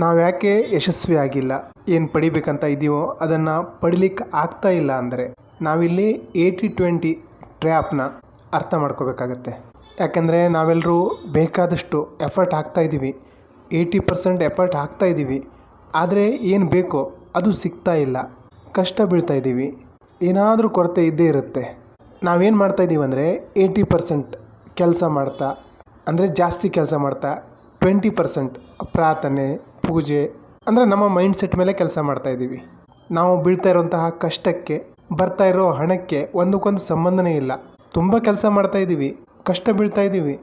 ನಾವು ಯಾಕೆ ಯಶಸ್ವಿ ಆಗಿಲ್ಲ, ಏನು ಪಡಿಬೇಕಂತ ಇದೀವೋ ಅದನ್ನು ಪಡಿಲಿಕ್ಕೆ ಆಗ್ತಾ ಇಲ್ಲ ಅಂದರೆ ನಾವಿಲ್ಲಿ 80-20 ಟ್ರ್ಯಾಪ್ನ ಅರ್ಥ ಮಾಡ್ಕೋಬೇಕಾಗತ್ತೆ. ಯಾಕೆಂದರೆ ನಾವೆಲ್ಲರೂ ಬೇಕಾದಷ್ಟು ಎಫರ್ಟ್ ಹಾಕ್ತಾ ಇದ್ದೀವಿ, 80% ಎಫರ್ಟ್ ಹಾಕ್ತಾ ಇದ್ದೀವಿ, ಆದರೆ ಏನು ಬೇಕೋ ಅದು ಸಿಗ್ತಾ ಇಲ್ಲ, ಕಷ್ಟ ಬೀಳ್ತಾ ಇದ್ದೀವಿ, ಏನಾದರೂ ಕೊರತೆ ಇದ್ದೇ ಇರುತ್ತೆ. ನಾವೇನು ಮಾಡ್ತಾಯಿದ್ದೀವಿ ಅಂದರೆ 80% ಕೆಲಸ ಮಾಡ್ತಾ, ಅಂದರೆ ಜಾಸ್ತಿ ಕೆಲಸ ಮಾಡ್ತಾ 20% ಪ್ರಾರ್ಥನೆ ಪೂಜೆ ಅಂದರೆ ನಮ್ಮ ಮೈಂಡ್ಸೆಟ್ ಮೇಲೆ ಕೆಲಸ ಮಾಡ್ತಾಯಿದ್ದೀವಿ. ನಾವು ಬೀಳ್ತಾ ಇರೋಂತಹ ಕಷ್ಟಕ್ಕೆ ಬರ್ತಾ ಇರೋ ಹಣಕ್ಕೆ ಒಂದಕ್ಕೊಂದು ಸಂಬಂಧನೇ ಇಲ್ಲ. ತುಂಬ ಕೆಲಸ ಮಾಡ್ತಾಯಿದ್ದೀವಿ, ಕಷ್ಟ ಬೀಳ್ತಾ ಇದ್ದೀವಿ,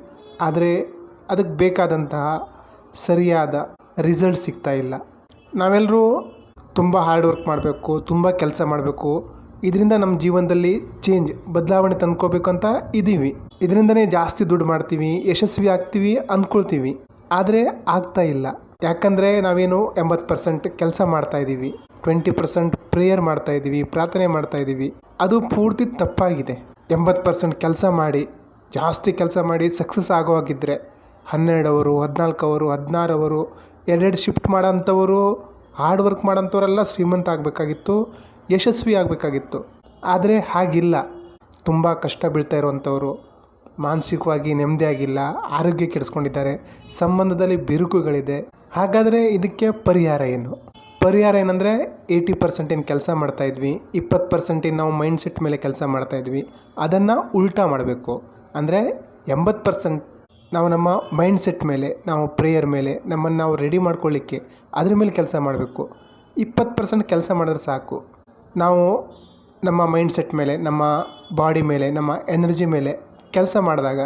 ಆದರೆ ಅದಕ್ಕೆ ಬೇಕಾದಂತಹ ಸರಿಯಾದ ರಿಸಲ್ಟ್ ಸಿಗ್ತಾ ಇಲ್ಲ. ನಾವೆಲ್ಲರೂ ತುಂಬ ಹಾರ್ಡ್ ವರ್ಕ್ ಮಾಡಬೇಕು, ತುಂಬ ಕೆಲಸ ಮಾಡಬೇಕು, ಇದರಿಂದ ನಮ್ಮ ಜೀವನದಲ್ಲಿ ಬದಲಾವಣೆ ತಂದ್ಕೋಬೇಕು ಅಂತ ಇದ್ದೀವಿ. ಇದರಿಂದನೇ ಜಾಸ್ತಿ ದುಡ್ಡು ಮಾಡ್ತೀವಿ, ಯಶಸ್ವಿ ಆಗ್ತೀವಿ ಅಂದ್ಕೊಳ್ತೀವಿ, ಆದರೆ ಆಗ್ತಾ ಇಲ್ಲ. ಯಾಕಂದರೆ ನಾವೇನು 80% ಕೆಲಸ ಮಾಡ್ತಾಯಿದ್ದೀವಿ, 20% ಪ್ರೇಯರ್ ಮಾಡ್ತಾಯಿದ್ದೀವಿ, ಪ್ರಾರ್ಥನೆ ಮಾಡ್ತಾಯಿದ್ದೀವಿ. ಅದು ಪೂರ್ತಿ ತಪ್ಪಾಗಿದೆ. 80% ಕೆಲಸ ಮಾಡಿ, ಜಾಸ್ತಿ ಕೆಲಸ ಮಾಡಿ ಸಕ್ಸಸ್ ಆಗೋ ಹಾಗಿದ್ದರೆ 12 ಅವರು, 14 ಅವರು, 16 ಅವರು, 2 ಶಿಫ್ಟ್ ಮಾಡೋಂಥವರು, ಹಾರ್ಡ್ ವರ್ಕ್ ಮಾಡೋಂಥವರೆಲ್ಲ ಶ್ರೀಮಂತ ಆಗಬೇಕಾಗಿತ್ತು, ಯಶಸ್ವಿ ಆಗಬೇಕಾಗಿತ್ತು. ಆದರೆ ಹಾಗಿಲ್ಲ. ತುಂಬ ಕಷ್ಟ ಬೀಳ್ತಾ ಇರುವಂಥವರು ಮಾನಸಿಕವಾಗಿ ನೆಮ್ಮದಿಯಾಗಿಲ್ಲ, ಆರೋಗ್ಯ ಕೆಡಿಸ್ಕೊಂಡಿದ್ದಾರೆ, ಸಂಬಂಧದಲ್ಲಿ ಬಿರುಕುಗಳಿದೆ. ಹಾಗಾದರೆ ಇದಕ್ಕೆ ಪರಿಹಾರ ಏನು? ಪರಿಹಾರ ಏನಂದರೆ 80% ಏನು ಕೆಲಸ ಮಾಡ್ತಾಯಿದ್ವಿ, 20% ನಾವು ಮೈಂಡ್ಸೆಟ್ ಮೇಲೆ ಕೆಲಸ ಮಾಡ್ತಾಯಿದ್ವಿ, ಅದನ್ನು ಉಲ್ಟಾ ಮಾಡಬೇಕು. ಅಂದರೆ 80% ನಾವು ನಮ್ಮ ಮೈಂಡ್ಸೆಟ್ ಮೇಲೆ, ನಾವು ಪ್ರೇಯರ್ ಮೇಲೆ ನಮ್ಮನ್ನು ನಾವು ರೆಡಿ ಮಾಡ್ಕೊಳ್ಳಿಕ್ಕೆ ಅದ್ರ ಮೇಲೆ ಕೆಲಸ ಮಾಡಬೇಕು. 20% ಕೆಲಸ ಮಾಡಿದ್ರೆ ಸಾಕು. ನಾವು ನಮ್ಮ ಮೈಂಡ್ಸೆಟ್ ಮೇಲೆ, ನಮ್ಮ ಬಾಡಿ ಮೇಲೆ, ನಮ್ಮ ಎನರ್ಜಿ ಮೇಲೆ ಕೆಲಸ ಮಾಡಿದಾಗ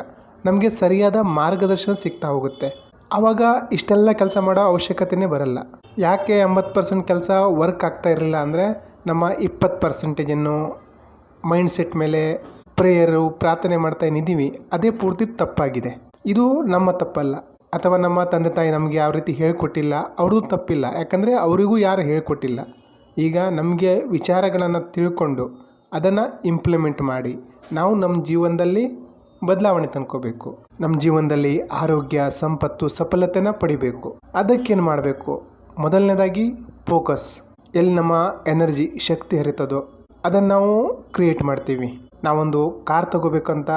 ನಮಗೆ ಸರಿಯಾದ ಮಾರ್ಗದರ್ಶನ ಸಿಗ್ತಾ ಹೋಗುತ್ತೆ. ಆವಾಗ ಇಷ್ಟೆಲ್ಲ ಕೆಲಸ ಮಾಡೋ ಅವಶ್ಯಕತೆಯೇ ಬರಲ್ಲ. ಯಾಕೆ 80% ಕೆಲಸ ವರ್ಕ್ ಆಗ್ತಾ ಇರಲಿಲ್ಲ ಅಂದರೆ ನಮ್ಮ 20% ಮೈಂಡ್ಸೆಟ್ ಮೇಲೆ ಪ್ರೇಯರು ಪ್ರಾರ್ಥನೆ ಮಾಡ್ತಾ ಏನಿದ್ದೀವಿ ಅದೇ ಪೂರ್ತಿ ತಪ್ಪಾಗಿದೆ. ಇದು ನಮ್ಮ ತಪ್ಪಲ್ಲ, ಅಥವಾ ನಮ್ಮ ತಂದೆ ತಾಯಿ ನಮಗೆ ಯಾವ ರೀತಿ ಹೇಳ್ಕೊಟ್ಟಿಲ್ಲ, ಅವ್ರದ್ದು ತಪ್ಪಿಲ್ಲ. ಯಾಕಂದರೆ ಅವರಿಗೂ ಯಾರು ಹೇಳ್ಕೊಟ್ಟಿಲ್ಲ. ಈಗ ನಮಗೆ ವಿಚಾರಗಳನ್ನು ತಿಳ್ಕೊಂಡು ಅದನ್ನು ಇಂಪ್ಲಿಮೆಂಟ್ ಮಾಡಿ ನಾವು ನಮ್ಮ ಜೀವನದಲ್ಲಿ ಬದಲಾವಣೆ ತಂದ್ಕೋಬೇಕು. ನಮ್ಮ ಜೀವನದಲ್ಲಿ ಆರೋಗ್ಯ, ಸಂಪತ್ತು, ಸಫಲತೆನ ಪಡಿಬೇಕು. ಅದಕ್ಕೇನು ಮಾಡಬೇಕು? ಮೊದಲನೇದಾಗಿ ಫೋಕಸ್. ಎಲ್ಲಿ ನಮ್ಮ ಎನರ್ಜಿ, ಶಕ್ತಿ ಹರಿತದೋ ಅದನ್ನು ನಾವು ಕ್ರಿಯೇಟ್ ಮಾಡ್ತೀವಿ. ನಾವೊಂದು ಕಾರ್ ತಗೋಬೇಕಂತ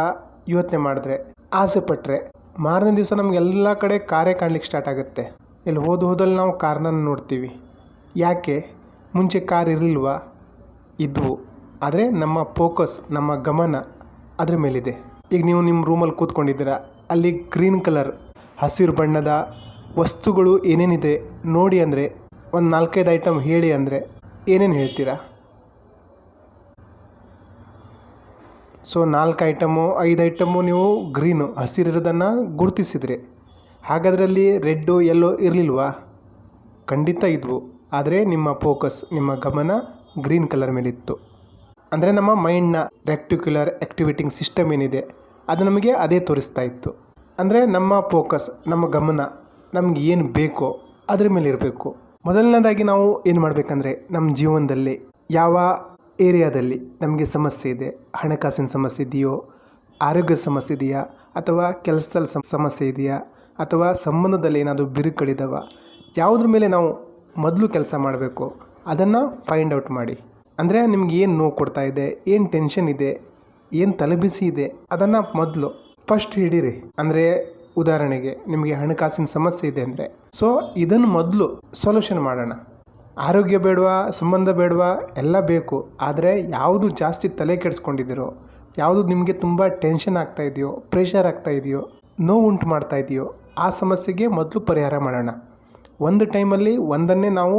ಯೋಚನೆ ಮಾಡಿದ್ರೆ, ಆಸೆ ಪಟ್ಟರೆ, ಮಾರನೇ ದಿವಸ ನಮಗೆಲ್ಲ ಕಡೆ ಕಾರೇ ಕಾಣ್ಲಿಕ್ಕೆ ಸ್ಟಾರ್ಟ್ ಆಗುತ್ತೆ. ಎಲ್ಲಿ ಹೋದಲ್ಲಿ ನಾವು ಕಾರ್ನ ನೋಡ್ತೀವಿ. ಯಾಕೆ? ಮುಂಚೆ ಕಾರ್ ಇರಲಿಲ್ವಾ? ಇದ್ವು, ಆದರೆ ನಮ್ಮ ಫೋಕಸ್, ನಮ್ಮ ಗಮನ ಅದ್ರ ಮೇಲಿದೆ. ಈಗ ನೀವು ನಿಮ್ಮ ರೂಮಲ್ಲಿ ಕೂತ್ಕೊಂಡಿದ್ದೀರಾ, ಅಲ್ಲಿ ಗ್ರೀನ್ ಕಲರ್, ಹಸಿರು ಬಣ್ಣದ ವಸ್ತುಗಳು ಏನೇನಿದೆ ನೋಡಿ ಅಂದರೆ ಒಂದು 4-5 ಐಟಮ್ ಹೇಳಿ ಅಂದರೆ ಏನೇನು ಹೇಳ್ತೀರಾ? ಸೊ 4 ಐಟಮು 5 ಐಟಮು ನೀವು ಗ್ರೀನು, ಹಸಿರಿರೋದನ್ನು ಗುರುತಿಸಿದ್ರಿ. ಹಾಗಾದ್ರಲ್ಲಿ ರೆಡ್ಡು, ಯೆಲ್ಲೋ ಇರಲಿಲ್ವಾ? ಖಂಡಿತ ಇದ್ವು, ಆದರೆ ನಿಮ್ಮ ಫೋಕಸ್, ನಿಮ್ಮ ಗಮನ ಗ್ರೀನ್ ಕಲರ್ ಮೇಲಿತ್ತು. ಅಂದರೆ ನಮ್ಮ ಮೈಂಡ್ನ ರೆಕ್ಟಿಕ್ಯುಲರ್ ಆಕ್ಟಿವೇಟಿಂಗ್ ಸಿಸ್ಟಮ್ ಏನಿದೆ ಅದು ನಮಗೆ ಅದೇ ತೋರಿಸ್ತಾ ಇತ್ತು. ಅಂದರೆ ನಮ್ಮ ಫೋಕಸ್, ನಮ್ಮ ಗಮನ ನಮ್ಗೆ ಏನು ಬೇಕೋ ಅದ್ರ ಮೇಲೆ ಇರಬೇಕು. ಮೊದಲನೇದಾಗಿ ನಾವು ಏನು ಮಾಡಬೇಕಂದ್ರೆ, ನಮ್ಮ ಜೀವನದಲ್ಲಿ ಯಾವ ಏರಿಯಾದಲ್ಲಿ ನಮಗೆ ಸಮಸ್ಯೆ ಇದೆ, ಹಣಕಾಸಿನ ಸಮಸ್ಯೆ ಇದೆಯೋ, ಆರೋಗ್ಯದ ಸಮಸ್ಯೆ ಇದೆಯಾ, ಅಥವಾ ಕೆಲಸದಲ್ಲಿ ಸಮಸ್ಯೆ ಇದೆಯಾ, ಅಥವಾ ಸಂಬಂಧದಲ್ಲಿ ಏನಾದರೂ ಬಿರುಕುಗಳಿದಾವ, ಯಾವುದ್ರ ಮೇಲೆ ನಾವು ಮೊದಲು ಕೆಲಸ ಮಾಡಬೇಕು ಅದನ್ನು ಫೈಂಡ್ ಔಟ್ ಮಾಡಿ. ಅಂದರೆ ನಿಮ್ಗೆ ಏನು ನೋವು ಕೊಡ್ತಾ ಇದೆ, ಏನು ಟೆನ್ಷನ್ ಇದೆ, ಏನು ತಲೆಬಿಸಿ ಇದೆ, ಅದನ್ನು ಮೊದಲು ಫಸ್ಟ್ ಹಿಡೀರಿ. ಅಂದರೆ ಉದಾಹರಣೆಗೆ ನಿಮಗೆ ಹಣಕಾಸಿನ ಸಮಸ್ಯೆ ಇದೆ ಅಂದರೆ, ಸೊ ಇದನ್ನು ಮೊದಲು ಸೊಲ್ಯೂಷನ್ ಮಾಡೋಣ. ಆರೋಗ್ಯ ಬೇಡವಾ, ಸಂಬಂಧ ಬೇಡವಾ, ಎಲ್ಲ ಬೇಕು, ಆದರೆ ಯಾವುದು ಜಾಸ್ತಿ ತಲೆ ಕೆಡಿಸ್ಕೊಂಡಿದ್ದೀರೋ, ಯಾವುದು ನಿಮಗೆ ತುಂಬ ಟೆನ್ಷನ್ ಆಗ್ತಾ ಇದೆಯೋ, ಪ್ರೆಷರ್ ಆಗ್ತಾ ಇದೆಯೋ, ನೋವು ಉಂಟು ಮಾಡ್ತಾ ಇದೆಯೋ, ಆ ಸಮಸ್ಯೆಗೆ ಮೊದಲು ಪರಿಹಾರ ಮಾಡೋಣ. ಒಂದು ಟೈಮಲ್ಲಿ ಒಂದನ್ನೇ ನಾವು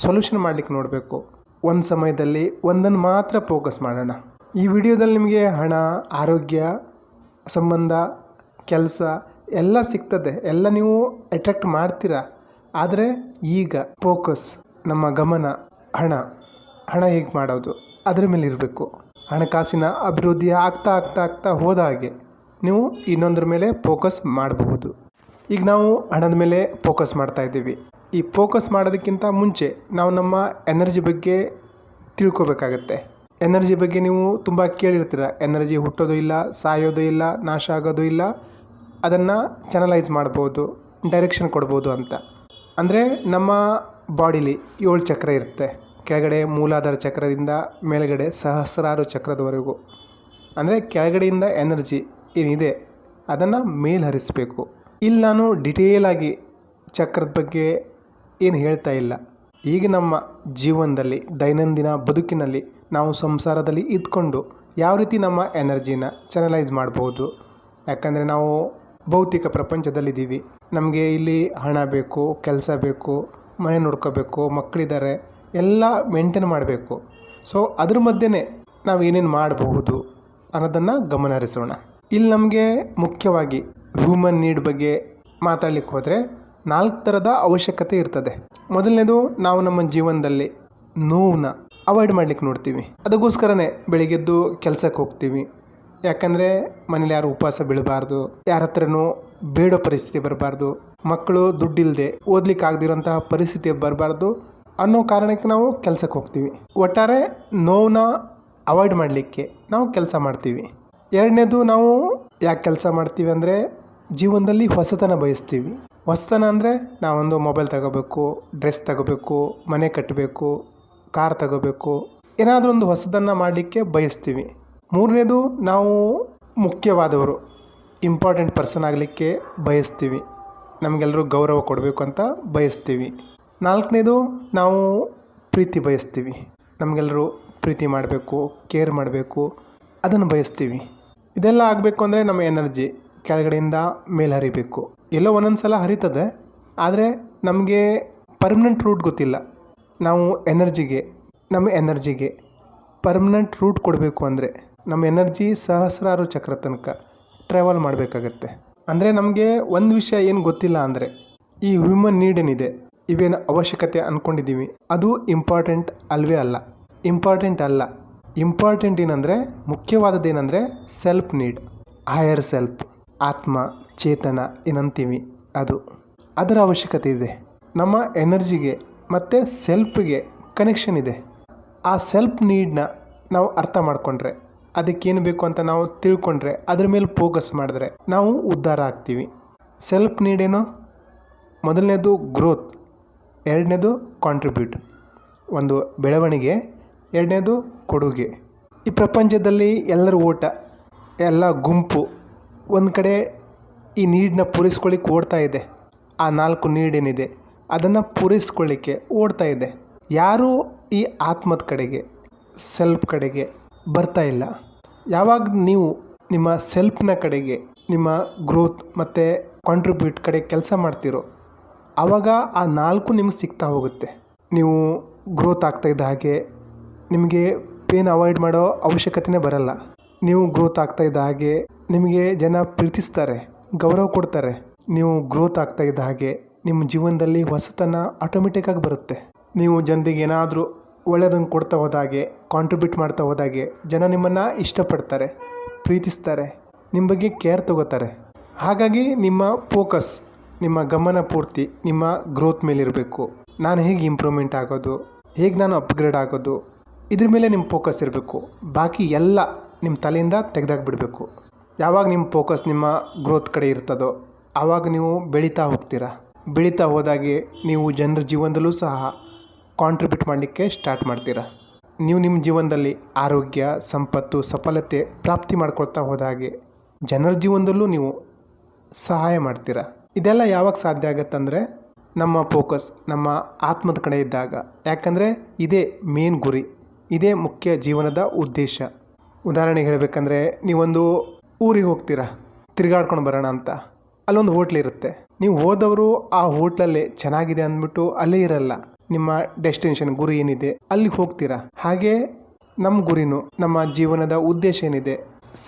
ಸೊಲ್ಯೂಷನ್ ಮಾಡಲಿಕ್ಕೆ ನೋಡಬೇಕು. ಒಂದು ಸಮಯದಲ್ಲಿ ಒಂದನ್ನು ಮಾತ್ರ ಫೋಕಸ್ ಮಾಡೋಣ. ಈ ವಿಡಿಯೋದಲ್ಲಿ ನಿಮಗೆ ಹಣ, ಆರೋಗ್ಯ, ಸಂಬಂಧ, ಕೆಲಸ ಎಲ್ಲ ಸಿಗ್ತದೆ, ಎಲ್ಲ ನೀವು ಅಟ್ರಾಕ್ಟ್ ಮಾಡ್ತೀರಾ. ಆದರೆ ಈಗ ಫೋಕಸ್, ನಮ್ಮ ಗಮನ ಹಣ ಹೇಗೆ ಮಾಡೋದು ಅದರ ಮೇಲೆ ಇರಬೇಕು. ಹಣಕಾಸಿನ ಅಭಿವೃದ್ಧಿ ಆಗ್ತಾ ಹೋದ ಹಾಗೆ ನೀವು ಇನ್ನೊಂದರ ಮೇಲೆ ಫೋಕಸ್ ಮಾಡಬಹುದು. ಈಗ ನಾವು ಹಣದ ಮೇಲೆ ಫೋಕಸ್ ಮಾಡ್ತಾಯಿದ್ದೀವಿ. ಈ ಫೋಕಸ್ ಮಾಡೋದಕ್ಕಿಂತ ಮುಂಚೆ ನಾವು ನಮ್ಮ ಎನರ್ಜಿ ಬಗ್ಗೆ ತಿಳ್ಕೊಬೇಕಾಗತ್ತೆ. ಎನರ್ಜಿ ಬಗ್ಗೆ ನೀವು ತುಂಬ ಕೇಳಿರ್ತೀರ. ಎನರ್ಜಿ ಹುಟ್ಟೋದು ಇಲ್ಲ, ಸಾಯೋದು ಇಲ್ಲ, ನಾಶ ಆಗೋದು ಇಲ್ಲ, ಅದನ್ನು ಚಾನಲೈಸ್ ಮಾಡ್ಬೋದು, ಡೈರೆಕ್ಷನ್ ಕೊಡ್ಬೋದು ಅಂತ. ಅಂದರೆ ನಮ್ಮ ಬಾಡಿಲಿ 7 ಚಕ್ರ ಇರುತ್ತೆ. ಕೆಳಗಡೆ ಮೂಲಾಧಾರ ಚಕ್ರದಿಂದ ಮೇಲ್ಗಡೆ ಸಹಸ್ರಾರು ಚಕ್ರದವರೆಗೂ. ಅಂದರೆ ಕೆಳಗಡೆಯಿಂದ ಎನರ್ಜಿ ಏನಿದೆ ಅದನ್ನು ಮೇಲ್ಹರಿಸಬೇಕು. ಇಲ್ಲಿ ನಾನು ಡಿಟೇಲಾಗಿ ಚಕ್ರದ ಬಗ್ಗೆ ಏನು ಹೇಳ್ತಾ ಇಲ್ಲ. ಈಗ ನಮ್ಮ ಜೀವನದಲ್ಲಿ ದೈನಂದಿನ ಬದುಕಿನಲ್ಲಿ ನಾವು ಸಂಸಾರದಲ್ಲಿ ಇದ್ಕೊಂಡು ಯಾವ ರೀತಿ ನಮ್ಮ ಎನರ್ಜಿನ ಚಾನಲೈಸ್ ಮಾಡ್ಬೋದು. ಯಾಕಂದರೆ ನಾವು ಭೌತಿಕ ಪ್ರಪಂಚದಲ್ಲಿದ್ದೀವಿ. ನಮಗೆ ಇಲ್ಲಿ ಹಣ ಬೇಕು, ಕೆಲಸ ಬೇಕು, ಮನೆ ನೋಡ್ಕೋಬೇಕು, ಮಕ್ಕಳಿದ್ದಾರೆ, ಎಲ್ಲ ಮೇಂಟೈನ್ ಮಾಡಬೇಕು. ಸೊ ಅದ್ರ ಮಧ್ಯೆ ನಾವು ಏನೇನು ಮಾಡಬಹುದು ಅನ್ನೋದನ್ನು ಗಮನ ಹರಿಸೋಣ. ಇಲ್ಲಿ ನಮಗೆ ಮುಖ್ಯವಾಗಿ ಹ್ಯೂಮನ್ ನೀಡ್ ಬಗ್ಗೆ ಮಾತಾಡ್ಲಿಕ್ಕೆ ಹೋದರೆ 4 ಥರದ ಅವಶ್ಯಕತೆ ಇರ್ತದೆ. ಮೊದಲನೇದು, ನಾವು ನಮ್ಮ ಜೀವನದಲ್ಲಿ ನೋವನ್ನ ಅವಾಯ್ಡ್ ಮಾಡ್ಲಿಕ್ಕೆ ನೋಡ್ತೀವಿ. ಅದಕ್ಕೋಸ್ಕರನೇ ಬೆಳಿಗ್ಗೆದ್ದು ಕೆಲಸಕ್ಕೆ ಹೋಗ್ತೀವಿ. ಯಾಕಂದರೆ ಮನೇಲಿ ಯಾರು ಉಪವಾಸ ಬೀಳಬಾರ್ದು, ಯಾರ ಹತ್ರನೂ ಬೇಡೋ ಪರಿಸ್ಥಿತಿ ಬರಬಾರ್ದು, ಮಕ್ಕಳು ದುಡ್ಡಿಲ್ಲದೆ ಓದ್ಲಿಕ್ಕೆ ಆಗದಿರೋಂತಹ ಪರಿಸ್ಥಿತಿ ಬರಬಾರ್ದು ಅನ್ನೋ ಕಾರಣಕ್ಕೆ ನಾವು ಕೆಲಸಕ್ಕೆ ಹೋಗ್ತೀವಿ. ಒಟ್ಟಾರೆ ನೋವನ್ನ ಅವಾಯ್ಡ್ ಮಾಡಲಿಕ್ಕೆ ನಾವು ಕೆಲಸ ಮಾಡ್ತೀವಿ. ಎರಡನೇದು, ನಾವು ಯಾಕೆ ಕೆಲಸ ಮಾಡ್ತೀವಿ ಅಂದರೆ ಜೀವನದಲ್ಲಿ ಹೊಸತನ ಬಯಸ್ತೀವಿ. ಹೊಸತನ ಅಂದರೆ ನಾವೊಂದು ಮೊಬೈಲ್ ತಗೋಬೇಕು, ಡ್ರೆಸ್ ತಗೋಬೇಕು, ಮನೆ ಕಟ್ಟಬೇಕು, ಕಾರ್ ತಗೋಬೇಕು, ಏನಾದರೂ ಒಂದು ಹೊಸದನ್ನು ಮಾಡಲಿಕ್ಕೆ ಬಯಸ್ತೀವಿ. ಮೂರನೇದು, ನಾವು ಮುಖ್ಯವಾದವರು, ಇಂಪಾರ್ಟೆಂಟ್ ಪರ್ಸನ್ ಆಗಲಿಕ್ಕೆ ಬಯಸ್ತೀವಿ. ನಮಗೆಲ್ಲರೂ ಗೌರವ ಕೊಡಬೇಕು ಅಂತ ಬಯಸ್ತೀವಿ. ನಾಲ್ಕನೇದು, ನಾವು ಪ್ರೀತಿ ಬಯಸ್ತೀವಿ. ನಮಗೆಲ್ಲರೂ ಪ್ರೀತಿ ಮಾಡಬೇಕು, ಕೇರ್ ಮಾಡಬೇಕು, ಅದನ್ನು ಬಯಸ್ತೀವಿ. ಇದೆಲ್ಲ ಆಗಬೇಕು ಅಂದರೆ ನಮ್ಮ ಎನರ್ಜಿ ಕೆಳಗಡೆಯಿಂದ ಮೇಲೆ ಹರಿಬೇಕು. ಎಲ್ಲೋ ಒಂದೊಂದು ಸಲ ಹರಿತದೆ, ಆದರೆ ನಮಗೆ ಪರ್ಮನೆಂಟ್ ರೂಟ್ ಗೊತ್ತಿಲ್ಲ. ನಾವು ನಮ್ಮ ಎನರ್ಜಿಗೆ ಪರ್ಮನೆಂಟ್ ರೂಟ್ ಕೊಡಬೇಕು ಅಂದರೆ ನಮ್ಮ ಎನರ್ಜಿ ಸಹಸ್ರಾರು ಚಕ್ರ ತನಕ ಟ್ರಾವೆಲ್ ಮಾಡಬೇಕಾಗತ್ತೆ. ಅಂದರೆ ನಮಗೆ ಒಂದು ವಿಷಯ ಏನು ಗೊತ್ತಿಲ್ಲ ಅಂದರೆ ಈ ಹ್ಯೂಮನ್ ನೀಡ್ ಏನಿದೆ, ಇವೇನು ಅವಶ್ಯಕತೆ ಅಂದ್ಕೊಂಡಿದ್ದೀವಿ ಅದು ಇಂಪಾರ್ಟೆಂಟ್ ಅಲ್ಲ. ಇಂಪಾರ್ಟೆಂಟ್ ಏನಂದರೆ, ಮುಖ್ಯವಾದದ್ದೇನೆಂದರೆ ಸೆಲ್ಫ್ ನೀಡ್, ಹೈಯರ್ ಸೆಲ್ಫ್, ಆತ್ಮ, ಚೇತನ ಏನಂತೀವಿ ಅದರ ಅವಶ್ಯಕತೆ ಇದೆ. ನಮ್ಮ ಎನರ್ಜಿಗೆ ಮತ್ತು ಸೆಲ್ಫ್ಗೆ ಕನೆಕ್ಷನ್ ಇದೆ. ಆ ಸೆಲ್ಫ್ ನೀಡನ್ನ ನಾವು ಅರ್ಥ ಮಾಡಿಕೊಂಡ್ರೆ, ಅದಕ್ಕೇನು ಬೇಕು ಅಂತ ನಾವು ತಿಳ್ಕೊಂಡ್ರೆ, ಅದ್ರ ಮೇಲೆ ಫೋಕಸ್ ಮಾಡಿದ್ರೆ ನಾವು ಉದ್ಧಾರ ಆಗ್ತೀವಿ. ಸೆಲ್ಫ್ ನೀಡೇನು? ಮೊದಲನೇದು ಗ್ರೋತ್, ಎರಡನೇದು ಕಾಂಟ್ರಿಬ್ಯೂಟ್, ಒಂದು ಬೆಳವಣಿಗೆ, ಎರಡನೇದು ಕೊಡುಗೆ. ಈ ಪ್ರಪಂಚದಲ್ಲಿ ಎಲ್ಲರ ಓಟ, ಎಲ್ಲ ಗುಂಪು ಒಂದು ಕಡೆ ಈ ನೀಡನ್ನ ಪೂರೈಸ್ಕೊಳ್ಳಿಕ್ಕೆ ಓಡ್ತಾ ಇದೆ. ಆ 4 ನೀಡೇನಿದೆ ಅದನ್ನು ಪೂರೈಸ್ಕೊಳ್ಳಿಕ್ಕೆ ಓಡ್ತಾ ಇದೆ. ಯಾರೂ ಈ ಆತ್ಮದ ಕಡೆಗೆ, ಸೆಲ್ಫ್ ಕಡೆಗೆ ಬರ್ತಾ ಇಲ್ಲ. ಯಾವಾಗ ನೀವು ನಿಮ್ಮ ಸೆಲ್ಫ್ನ ಕಡೆಗೆ, ನಿಮ್ಮ ಗ್ರೋತ್ ಮತ್ತು ಕಾಂಟ್ರಿಬ್ಯೂಟ್ ಕಡೆ ಕೆಲಸ ಮಾಡ್ತೀರೋ ಆವಾಗ ಆ 4 ನಿಮಗೆ ಸಿಗ್ತಾ ಹೋಗುತ್ತೆ. ನೀವು ಗ್ರೋತ್ ಆಗ್ತಾಯಿದ್ದ ಹಾಗೆ ನಿಮಗೆ ಪೇನ್ ಅವಾಯ್ಡ್ ಮಾಡೋ ಅವಶ್ಯಕತೆನೇ ಬರಲ್ಲ. ನೀವು ಗ್ರೋತ್ ಆಗ್ತಾಯಿದ್ದ ಹಾಗೆ ನಿಮಗೆ ಜನ ಪ್ರೀತಿಸ್ತಾರೆ, ಗೌರವ ಕೊಡ್ತಾರೆ. ನೀವು ಗ್ರೋತ್ ಆಗ್ತಾಯಿದ್ದ ಹಾಗೆ ನಿಮ್ಮ ಜೀವನದಲ್ಲಿ ಹೊಸತನ ಆಟೋಮೆಟಿಕ್ಕಾಗಿ ಬರುತ್ತೆ. ನೀವು ಜನರಿಗೆ ಏನಾದರೂ ಒಳ್ಳೆಯದನ್ನು ಕೊಡ್ತಾ ಹೋದಾಗೆ, ಕಾಂಟ್ರಿಬ್ಯೂಟ್ ಮಾಡ್ತಾ ಹೋದಾಗೆ ಜನ ನಿಮ್ಮನ್ನು ಇಷ್ಟಪಡ್ತಾರೆ, ಪ್ರೀತಿಸ್ತಾರೆ, ನಿಮ್ಮ ಬಗ್ಗೆ ಕೇರ್ ತಗೋತಾರೆ. ಹಾಗಾಗಿ ನಿಮ್ಮ ಫೋಕಸ್, ನಿಮ್ಮ ಗಮನ ಪೂರ್ತಿ ನಿಮ್ಮ ಗ್ರೋತ್ ಮೇಲಿರಬೇಕು. ನಾನು ಹೇಗೆ ಇಂಪ್ರೂವ್ಮೆಂಟ್ ಆಗೋದು, ಹೇಗೆ ನಾನು ಅಪ್ಗ್ರೇಡ್ ಆಗೋದು, ಇದ್ರ ಮೇಲೆ ನಿಮ್ಮ ಫೋಕಸ್ ಇರಬೇಕು. ಬಾಕಿ ಎಲ್ಲ ನಿಮ್ಮ ತಲೆಯಿಂದ ತೆಗೆದಾಕ್ಬಿಡಬೇಕು. ಯಾವಾಗ ನಿಮ್ಮ ಫೋಕಸ್ ನಿಮ್ಮ ಗ್ರೋತ್ ಕಡೆ ಇರ್ತದೋ ಆವಾಗ ನೀವು ಬೆಳೀತಾ ಹೋಗ್ತೀರಾ. ಬೆಳೀತಾ ಹೋದಾಗೆ ನೀವು ಜನರ ಜೀವನದಲ್ಲೂ ಸಹ ಕಾಂಟ್ರಿಬ್ಯೂಟ್ ಮಾಡಲಿಕ್ಕೆ ಸ್ಟಾರ್ಟ್ ಮಾಡ್ತೀರಾ. ನೀವು ನಿಮ್ಮ ಜೀವನದಲ್ಲಿ ಆರೋಗ್ಯ, ಸಂಪತ್ತು, ಸಫಲತೆ ಪ್ರಾಪ್ತಿ ಮಾಡ್ಕೊಳ್ತಾ ಹೋದಾಗೆ ಜನರ ಜೀವನದಲ್ಲೂ ನೀವು ಸಹಾಯ ಮಾಡ್ತೀರಾ. ಇದೆಲ್ಲ ಯಾವಾಗ ಸಾಧ್ಯ ಆಗುತ್ತಂದರೆ ನಮ್ಮ ಫೋಕಸ್ ನಮ್ಮ ಆತ್ಮದ ಕಡೆ ಇದ್ದಾಗ. ಯಾಕಂದರೆ ಇದೇ ಮೇನ್ ಗುರಿ, ಇದೇ ಮುಖ್ಯ ಜೀವನದ ಉದ್ದೇಶ. ಉದಾಹರಣೆಗೆ ಹೇಳಬೇಕಂದ್ರೆ, ನೀವೊಂದು ಊರಿಗೆ ಹೋಗ್ತೀರಾ ತಿರುಗಾಡ್ಕೊಂಡು ಬರೋಣ ಅಂತ. ಅಲ್ಲೊಂದು ಹೋಟ್ಲಿರುತ್ತೆ. ನೀವು ಹೋದವರು ಆ ಹೋಟ್ಲಲ್ಲೇ ಚೆನ್ನಾಗಿದೆ ಅಂದ್ಬಿಟ್ಟು ಅಲ್ಲೇ ಇರಲ್ಲ. ನಿಮ್ಮ ಡೆಸ್ಟಿನೇಷನ್, ಗುರಿ ಏನಿದೆ ಅಲ್ಲಿಗೆ ಹೋಗ್ತೀರಾ. ಹಾಗೆ ನಮ್ಮ ಗುರಿನೂ, ನಮ್ಮ ಜೀವನದ ಉದ್ದೇಶ ಏನಿದೆ,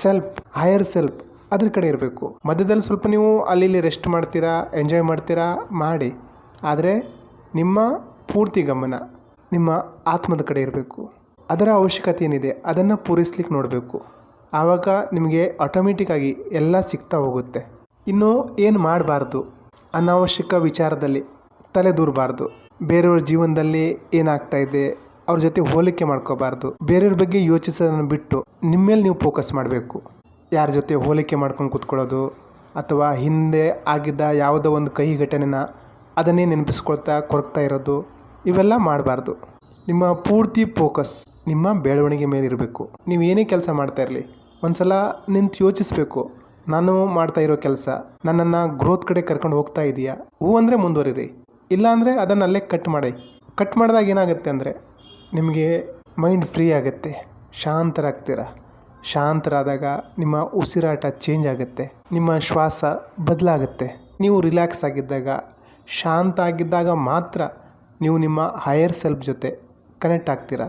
ಸೆಲ್ಫ್, ಹೈಯರ್ ಸೆಲ್ಫ್, ಅದ್ರ ಕಡೆ ಇರಬೇಕು. ಮಧ್ಯದಲ್ಲಿ ಸ್ವಲ್ಪ ನೀವು ಅಲ್ಲಿ ರೆಸ್ಟ್ ಮಾಡ್ತೀರಾ, ಎಂಜಾಯ್ ಮಾಡ್ತೀರಾ, ಮಾಡಿ. ಆದರೆ ನಿಮ್ಮ ಪೂರ್ತಿ ಗಮನ ನಿಮ್ಮ ಆತ್ಮದ ಕಡೆ ಇರಬೇಕು. ಅದರ ಅವಶ್ಯಕತೆ ಏನಿದೆ ಅದನ್ನು ಪೂರೈಸ್ಲಿಕ್ಕೆ ನೋಡಬೇಕು. ಆವಾಗ ನಿಮಗೆ ಆಟೋಮೆಟಿಕ್ಕಾಗಿ ಎಲ್ಲ ಸಿಗ್ತಾ ಹೋಗುತ್ತೆ. ಇನ್ನು ಏನು ಮಾಡಬಾರ್ದು, ಅನಾವಶ್ಯಕ ವಿಚಾರದಲ್ಲಿ ತಲೆ ದೂರಬಾರ್ದು. ಬೇರೆಯವ್ರ ಜೀವನದಲ್ಲಿ ಏನಾಗ್ತಾ ಇದೆ ಅವ್ರ ಜೊತೆ ಹೋಲಿಕೆ ಮಾಡ್ಕೋಬಾರ್ದು. ಬೇರೆಯವ್ರ ಬಗ್ಗೆ ಯೋಚಿಸೋದನ್ನು ಬಿಟ್ಟು ನಿಮ್ಮ ಮೇಲೆ ನೀವು ಫೋಕಸ್ ಮಾಡಬೇಕು. ಯಾರ ಜೊತೆ ಹೋಲಿಕೆ ಮಾಡ್ಕೊಂಡು ಕೂತ್ಕೊಳ್ಳೋದು ಅಥವಾ ಹಿಂದೆ ಆಗಿದ್ದ ಯಾವುದೋ ಒಂದು ಕಹಿ ಘಟನೆನ ಅದನ್ನೇ ನೆನಪಿಸ್ಕೊಳ್ತಾ ಕೊರಗ್ತಾ ಇರೋದು ಇವೆಲ್ಲ ಮಾಡಬಾರ್ದು. ನಿಮ್ಮ ಪೂರ್ತಿ ಫೋಕಸ್ ನಿಮ್ಮ ಬೆಳವಣಿಗೆ ಮೇಲೆ ಇರಬೇಕು. ನೀವು ಏನೇ ಕೆಲಸ ಮಾಡ್ತಾ ಇರಲಿ, ಒಂದು ಸಲ ನಿಂತು ಯೋಚಿಸ್ಬೇಕು, ನಾನು ಮಾಡ್ತಾ ಇರೋ ಕೆಲಸ ನನ್ನನ್ನು ಗ್ರೋತ್ ಕಡೆ ಕರ್ಕೊಂಡು ಹೋಗ್ತಾ ಇದೆಯಾ? ಹೂ ಅಂದರೆ ಮುಂದುವರಿರಿ, ಇಲ್ಲ ಅಂದರೆ ಅದನ್ನು ಅಲ್ಲೇ ಕಟ್ ಮಾಡಿ. ಕಟ್ ಮಾಡಿದಾಗ ಏನಾಗುತ್ತೆ ಅಂದರೆ ನಿಮಗೆ ಮೈಂಡ್ ಫ್ರೀ ಆಗುತ್ತೆ, ಶಾಂತರಾಗ್ತೀರ. ಶಾಂತರಾದಾಗ ನಿಮ್ಮ ಉಸಿರಾಟ ಚೇಂಜ್ ಆಗುತ್ತೆ, ನಿಮ್ಮ ಶ್ವಾಸ ಬದಲಾಗುತ್ತೆ. ನೀವು ರಿಲ್ಯಾಕ್ಸ್ ಆಗಿದ್ದಾಗ, ಶಾಂತ ಆಗಿದ್ದಾಗ ಮಾತ್ರ ನೀವು ನಿಮ್ಮ ಹೈಯರ್ ಸೆಲ್ಫ್ ಜೊತೆ ಕನೆಕ್ಟ್ ಆಗ್ತೀರಾ.